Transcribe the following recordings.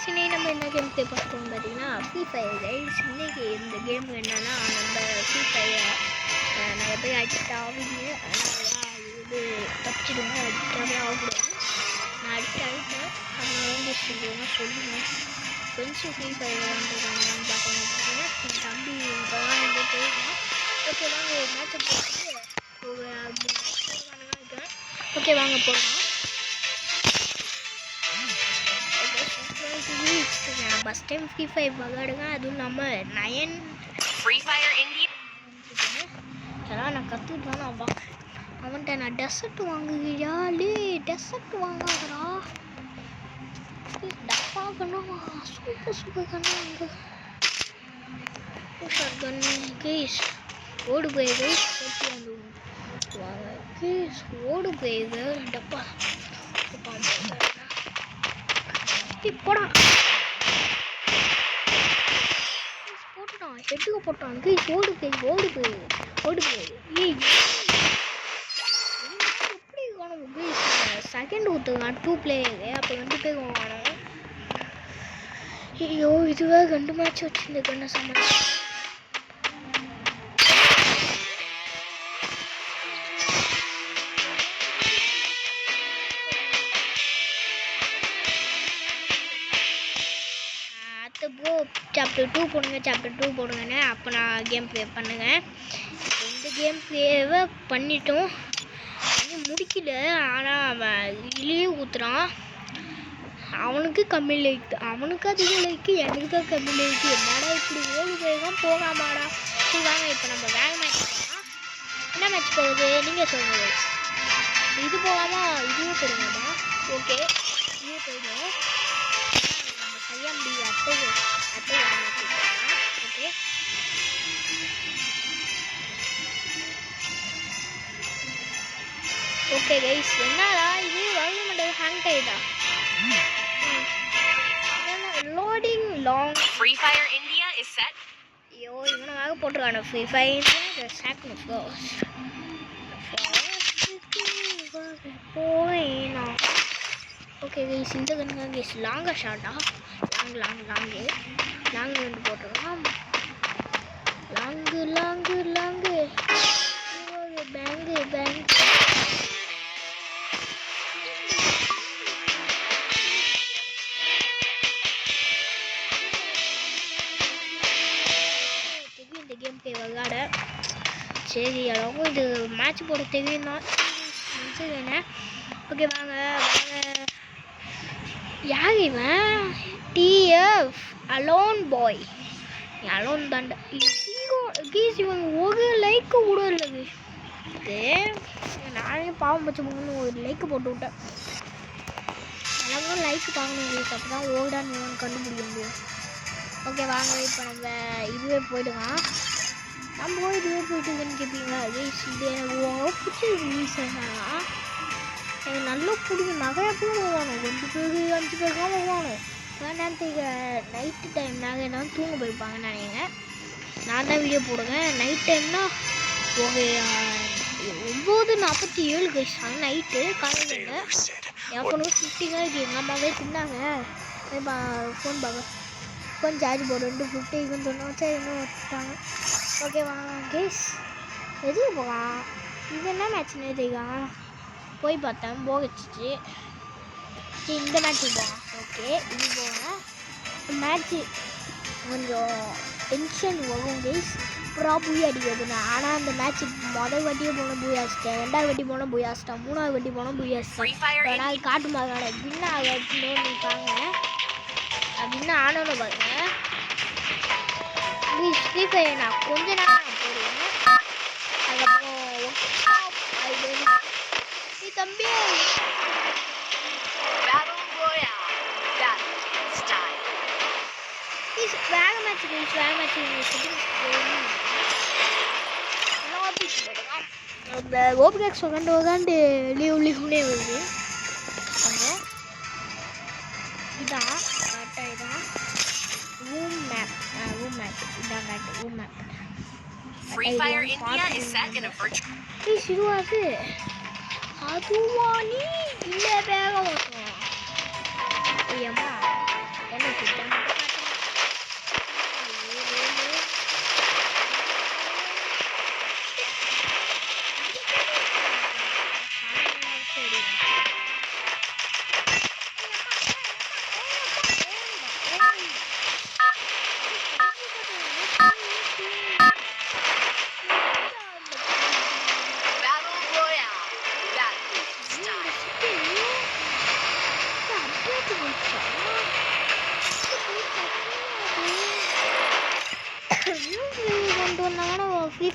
இன்னைக்கு நம்ம என்ன கேம் ப்ளே பண்ணுறோம் பார்த்தீங்கன்னா ஃப்ரீ ஃபயர் கைஸ். இன்னைக்கு இந்த கேம் என்னன்னா நம்ம ஃப்ரீ ஃபயர் நிறைய பேர் அடிக்ட் ஆகுது. அதனால் இது தப்பிச்சிடுங்க, அடிக்டாகவே ஆகக்கூடாது. நான் ஆகிட்டேன். நம்ம வேண்டிய சொல்லுங்கள் ஃப்ரெண்ட்ஸும் ஃப்ரீ ஃபயர் விளாண்டுருக்காங்கன்னு பார்க்கணும். என் தம்பி இப்போதான் வந்து போயிருக்கான். ஓகே வாங்க ஒரு மேட்சை போட்டு இருக்கிறேன். ஓகே வாங்க போகலாம். ஃபஸ்ட் டைம் ஃப்ரீ ஃபயர் விளையாடுங்க. அதுவும் இல்லாமல் 9 ஃப்ரீ ஃபயர் இந்தியா எல்லாம் நான் கற்றுக்கிட்டேன். அவன்கிட்ட நான் டெசர்ட் வாங்குகிறியா? டெசர்ட் வாங்காதரா, டப்பா கண்ணா, சூப்பர் கண்ணா. அங்கே கண்ணு கேஸ் ஓடு போயிது. வாங்க கேஸ் ஓடு போயிது. டப்பா போடா போட்டுட்டான், ஹெட்டுக்கு போட்டான். கேஸ் ஓடு போய் ஏய் எப்படி காணும் கேஸ்? Second ஊற்றுக்கான் 2 player. அப்போ 2 பேர் காணும். ஐயோ இதுவே 2 மேட்ச் வச்சுருந்து கண்ண சமாளி. Bro chapter 2 போடுங்கண்ணே. அப்போ நான் கேம் ப்ளே பண்ணுங்கள். இந்த கேம் ப்ளேவை பண்ணிட்டோம், முடிக்கல. ஆனால் அவன் லீவ் ஊற்றுறான். அவனுக்கு கம்மி லைக்கு, அவனுக்கு அதிக லைக்கு, எனக்கு தான் கம்மி லைக்கு. என்னடா இப்படி ஓடி போய்தான் போகாமாடா. சரி வாங்க இப்போ நம்ம வேற மேட்ச் போகலாம். என்ன மேட்ச் போகுது நீங்கள் சொல்லுங்கள். இது போகாமா இதுவே போடுங்கம்மா. ஓகே இதுவே போயிடும். நம்ம செய்ய முடியும். அட்டை ஓகே ஓகே கைஸ். என்னடா இது வாங்க மாட்டேன், ஹேங் ஆயிட்டா. Loading long free fire India is set. ஐயோ இவனாக போட்டுருக்கான ஃப்ரீ ஃபயர் இந்தியா செட் போயினா. ஓகே கைஸ் இந்த கண்ணுங்க கைஸ் லாங்கா ஷார்ட்டா லாங்கு வந்து போட்டுருக்கோம். லாங்கு பேங்கு இந்த கேம் ப்ளே விளையாட. சரி அளவுக்கு இது மேட்ச் போட தெரியும் தான் என்ன. ஓகே வாங்க யார் இவன்? டிஎஃப் அலோன் பாய். அலோன் தாண்டா கீஸ். இவங்க ஒரு லைக்கு கூட இல்லை. நானே பாவம் பச்சை போகணும்னு ஒரு லைக்கு போட்டு விட்டேன். எனக்கும் லைக்கு பார்க்கணும் கீஸ், அப்போ தான் ஓடான்னு கண்டுபிடிக்க முடியும். ஓகே வாங்க இப்போ நம்ம இதுவே போயிடுவான். நம்ம இதுவே போயிட்டுன்னு கேட்பீங்க கீஸ். இது எனக்கு பிடிச்ச ரீசன்னா எனக்கு நல்லா பிடிக்கும். நிறையா பேர் போகணும், 2 பேர் 5 பேருக்காக போகணும். நேரத்துக்கு நைட்டு டைம் நாங்கள் என்ன தூங்க போயிருப்பாங்கன்னு நினைக்கிறேன். நான் தான் வீடியோ போடுவேன். நைட் டைம்னா ஒரு 9:47 கைஸ். ஆனால் நைட்டு காலையில் என் பொண்ணுக்கு 50 இருக்குது. எங்கள் அம்மாவே தின்னாங்க. ஃபோன் பார்க்க ஃபோன் சார்ஜ் போட 250 சொன்னோம். சரி இன்னும் வச்சுட்டாங்க. ஓகே வாங்க கைஸ் எதுக்கு போகலாம். இது என்ன மேட்ச்னே தெரியும். போய் பார்த்தேன் போகச்சிச்சு. சரி இந்த மேட்ச்சுக்கு போகலாம். ஓகே இது போங்க. மேட்ச்சு கொஞ்சம் டென்ஷன் வரும் கைஸ். அப்புறம் பூய் அடிக்கிறதுனா. ஆனால் அந்த மேட்ச்சு முதல் வாட்டியே போனால் பூய் அடிச்சிட்டேன், 2வது வாட்டி போனால் பூய் அடிச்சிட்டேன், 3வது வாட்டி போனால் பூய் அடிச்சிட்டேன். ஆனால் காட்டு மாதிரி வின்ன ஆகணும்னு நினைப்பாங்க. வின்ன ஆனோன்னு பாருங்க. ஃப்ரீ ஃபயர் நான் கொஞ்ச நேரம் போடுவேன். அதுக்கப்புறம் தம்பி வேக மேட்ச் ஓபிஎக்ஸ் உட்காந்து லீவ்னே வருது. இதான் கரெக்டாக இதான் ரூம் மேப் இதான் கரெக்ட் ரூம் மேப். இதுவாது அதுவா நீ இல்லை வேக மாட்டோம். ஐயம்மா என்ன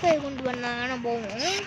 ஃபயர் கொண்டு வந்தாங்கன்னா போவோம்.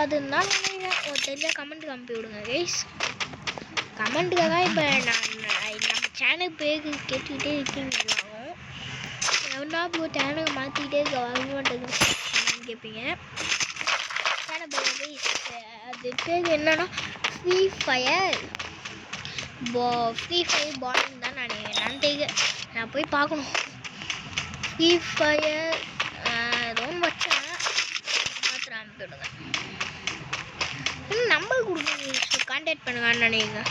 அதுனா ஒரு தெரிஞ்ச கமெண்ட் அனுப்பி விடுங்க கைஸ். கமெண்ட்டுக்காக தான் இப்போ நம்ம சேனல் பேர் கேட்டுக்கிட்டே இருக்கீங்க எல்லாரும். எவனா இப்போ சேனலை மாற்றிக்கிட்டே இருக்க வரமாட்டேங்குது கேட்பீங்க. சேனல் பேர் கைஸ் அது பேர் என்னன்னா ஃப்ரீ ஃபயர் பாலிங் தான் நான் தெரியும். நான் போய் பார்க்கணும். ஃப்ரீ ஃபயர் ரொம்ப வச்சேன் பார்த்து அனுப்பி விடுங்க. நம்பர் கொடுங்க, கான்டாக்ட் பண்ணுங்கன்னு நினைக்கிறேங்க.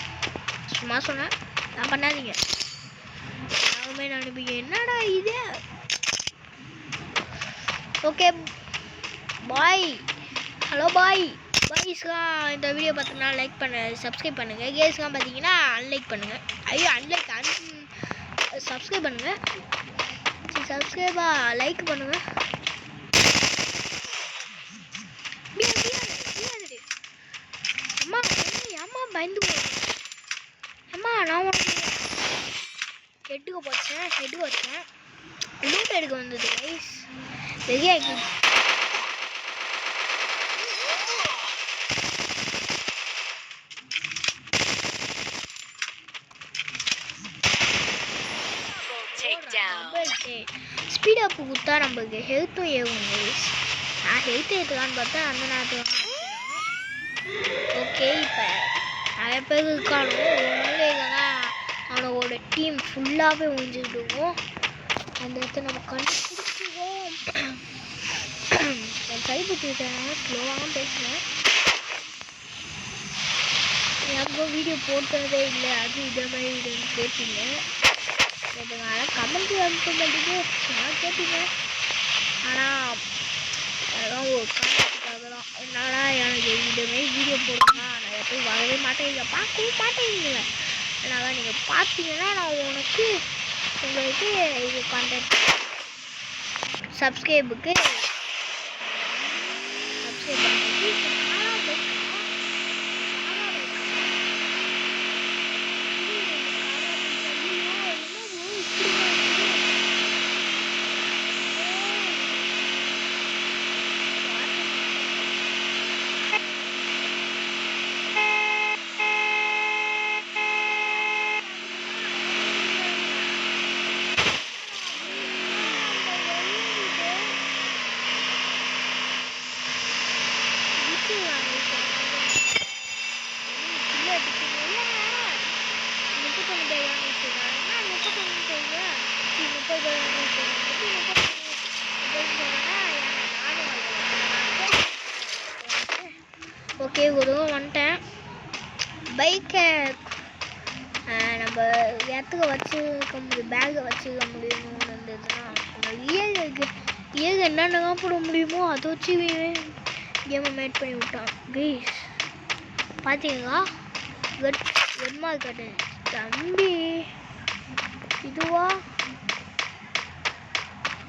சும்மா சொன்னேன், நான் பண்ணாதீங்க. யாருமே நினைப்பீங்க என்னடா இது. Okay bye. ஹலோ பாய். பாய்ஸ்லாம் இந்த வீடியோ பார்த்தீங்கன்னா லைக் சப்ஸ்கிரைப் பண்ணுங்கள். கேர்ள்ஸ்லாம் பார்த்தீங்கன்னா அன்லைக் பண்ணுங்கள். ஐயோ அன்லைக் சப்ஸ்கிரைப் பண்ணுங்கள். சப்ஸ்கிரைபா லைக் பண்ணுங்கள். அம்மா ஏம்மா பயந்து போகிறேன். அம்மா நான் உனக்கு ஹெட்டுக்கு வச்சேன் லூட் எடுக்க வந்தது கைஸ். வெறியாக்கி ஸ்பீட் அப்பு கொடுத்தா நம்மளுக்கு ஹெல்த்தும் ஏகும் கைஸ். நான் ஹெல்த் ஏற்றுக்கான்னு பார்த்தா அந்த நேரத்தில் ஓகே. இப்போ நிறைய பேர் இருக்கானோ தான் அவனோட டீம் ஃபுல்லாகவே ஒழிஞ்சிட்டு இருக்கும். அந்த இடத்த நம்ம கண்டுபிடிச்சிடுவோம். நான் கைப்பற்றிட்டேன், ஸ்லோவாக பேசுகிறேன். யாருக்கும் வீடியோ போட்டதே இல்லை அது இதே மாதிரி இதுன்னு கேட்பீங்க. அதனால் கமெண்ட் அனுப்ப மாட்டேங்க நான் கேட்பீங்க. ஆனால் அதெல்லாம் ஒரு காரணத்துக்காக தான். என்னடா எனக்கு இதுமாரி வீடியோ போடுங்க நிறைய பேர் வரவே மாட்டேங்க, பார்க்கவும் மாட்டேங்குங்க. அதனால் நீங்கள் பார்த்தீங்கன்னா நான் உங்களுக்கு இது கான்டாக்ட் சப்ஸ்கிரைபுக்கு சப்ஸ்கிரைப் பண்ணி ஓகே ஒரு வந்துட்டேன். பைக்கை நம்ம இடத்துக்கு வச்சுக்க முடியும், பேக்கை வச்சுக்க முடியணும்னு இருந்ததுன்னா இயர்க்கு என்னென்ன போட முடியுமோ அதை வச்சு கேமை மேட் பண்ணி விட்டான் கைஸ். பார்த்தீங்களா வெட்மா கட்டு தம்பி இதுவா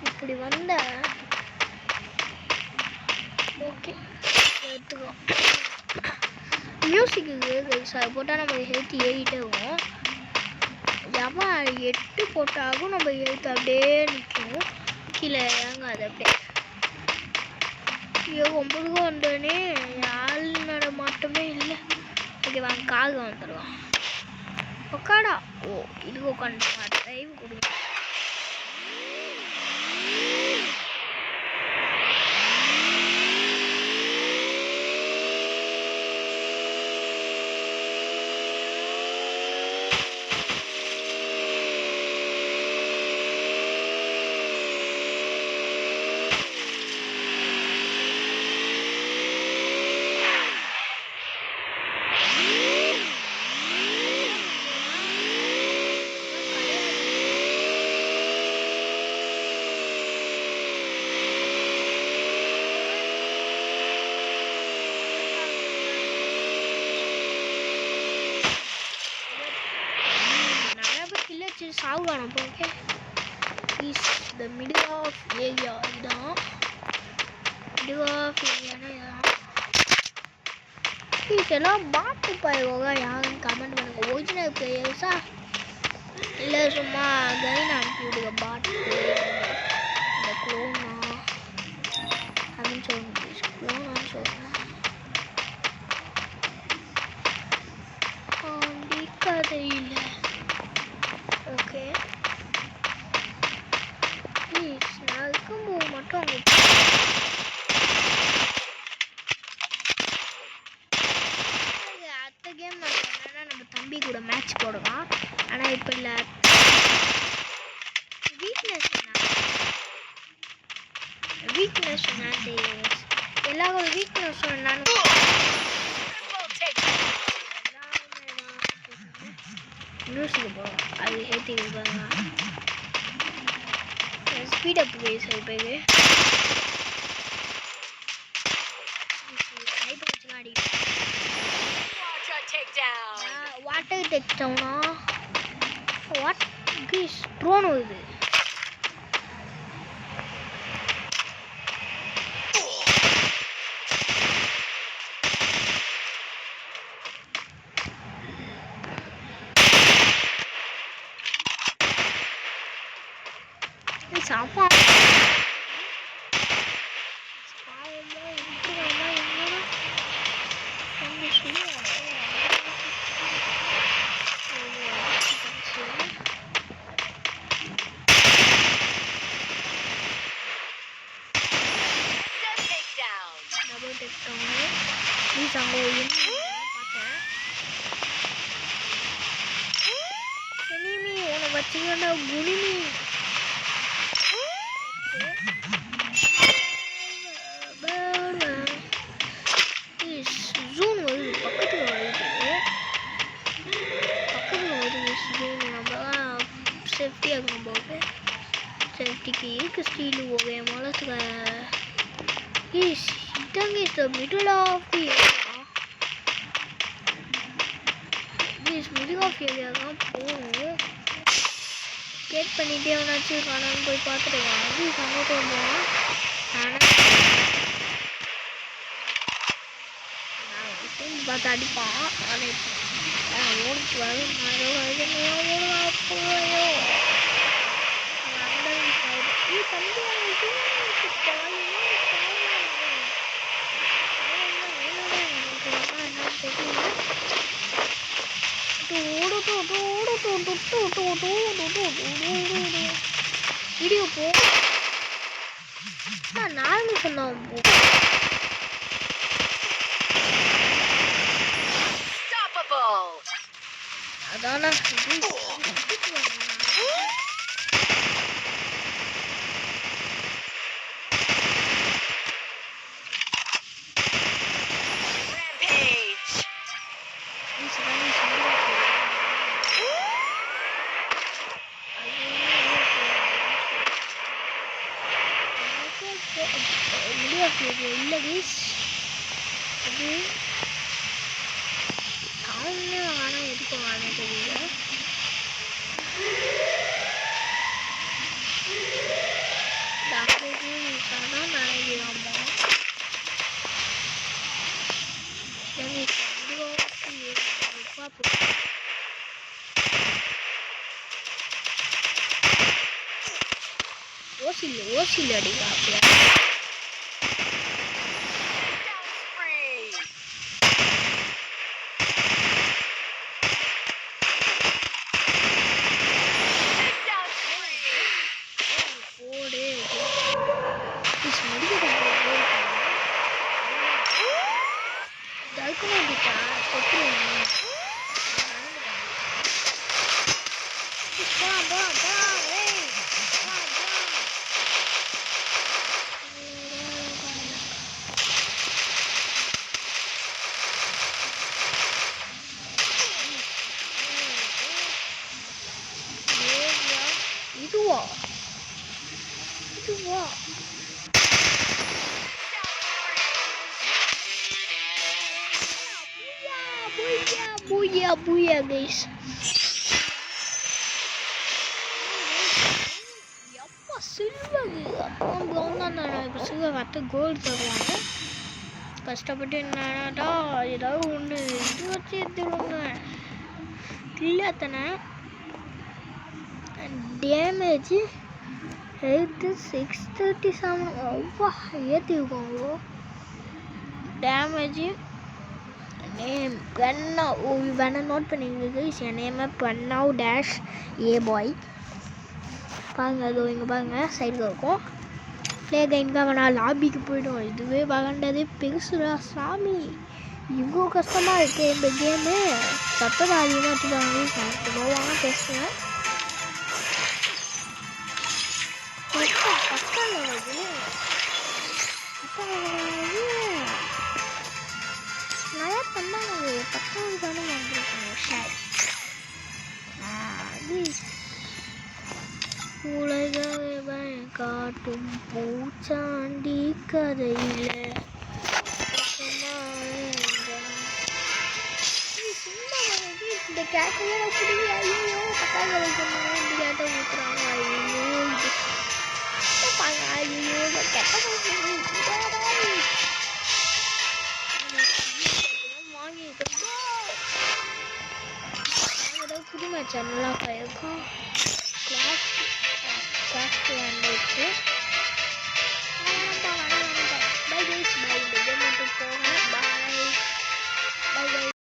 இப்படி வந்த ஓகே எடுத்துக்கோ. மியூசிக்கு கைஸ் போட்டால் நம்ம ஹெல்த் ஏறிட்டே வரும். ஏமா 8 போட்டாலும் நம்ம ஹெல்த் அப்படியே நிற்கும், கீழே இறங்காது அப்படியே. 9 வந்தோடனே ஆள் நடமாட்டமே இல்லை. ஓகே வாங்க காக வந்துடுவான் உக்காடா. ஓ இது உட்காந்துருவா டைம் கொடுங்க. அடிச்சு சாவு காணும் போங்க. Is the middle of area. இதான் மிடில் ஆஃப் ஏரியானா இதான். இதெல்லாம் பாட்டு பாருங்க, யாருன்னு கமெண்ட் பண்ணுங்க. ஒரிஜினல் பிளேயர்ஸா இல்லை சும்மா கைன் அனுப்பி விடுங்க. பாட்டு இந்த குளோனா அப்படின்னு சொல்லுங்க ப்ளீஸ். குளோனான்னு சொல்லுங்க. அப்படி கதையில் ஓகே ப்ளீஸ். நான் இருக்கும்போது மட்டும் அவங்க அடுத்த கேம் நான் சொன்னேன்னா நம்ம தம்பி கூட மேட்ச் போடலாம். ஆனால் இப்போ இல்லை. வீக்னஸ் என்னன்னு தெரியும். எல்லாரோட வீக்னஸ் என்னன்னு மியூசிக் போகும். அது ஏற்றிக்கிட்டு ஸ்பீடப் பேஸ் பேரு வாட்டர் டெக் டவுனா வாட் கிஸ் ட்ரோன் வருது. சாப்பா வச்சுக்கோண்டா குனிமி. ஜூன் வருது பக்கத்தில் வருது ஜூன். நம்மளாம் சேஃப்டியாக இருக்கும் போது சேஃப்டிக்கு இருக்கு ஸ்டீலு ஓகே மலத்துக்கு இதாங்க is the middle of the area. Middle of area தான் போகணும். கேட் பண்ணிகிட்டே எவனாச்சும் காணாமல் போய் பார்த்துருக்கான். அது சங்கடம் போவான். நான் பார்த்து அடிப்பான். ஆனால் ஓடிச்சு வரும் அப்போயோ வீடியோ போ நார்மல் சொன்னோம். அதானா இல்லை வீஸ் அது அவங்களே ஆனால் எதுக்கு வாங்க தெரியல. ஓசில் அடிக்கிறாங்க. Booyah guys. ப்ரௌன் தான் தானே இப்போ சில்வர் பார்த்து கோல்டு தருவாங்க. கஷ்டப்பட்டு என்னடா ஏதாவது ஒன்று இது வச்சு எடுத்துருவாங்க இல்லை தானே. டேமேஜ் ஹெல்த்து 637 அவ்வா ஏற்றிருக்கோங்க. டேமேஜ் நேம் பெண்ணாவ் வேணா நோட் பண்ணிங்களுக்கு. என் நேம் பெண்ணாவ் டேஷ் ஏ பாய். பாருங்க அதோ இங்கே பாருங்கள் சைடில் இருக்கும். ப்ளே கைன்காக வேணா லாபிக்கு போய்டும். இதுவே வளர்ந்ததே பெருசுடா சாமி. இவ்வளோ கஷ்டமாக இருக்குது இந்த கேமு. சத்தம் அதிகமாக வச்சுப்பாங்க. போவாங்க பேசுவேன். நிறையா பண்ணாங்க. 10 தானே வந்துருக்காங்க. உலகமே காட்டும் பூச்சாண்டி கதையில் இந்த கேட்கவே புரிய. ஐயோ பத்தாம் கலைக்கணும் இந்த கேட்டை ஊற்றுறாங்க. ஐயோ ஐயோ கெட்ட வாங்கிட்டு புது மேட்ச் நல்லா இருக்கும். கிளாஸ் வந்துச்சு.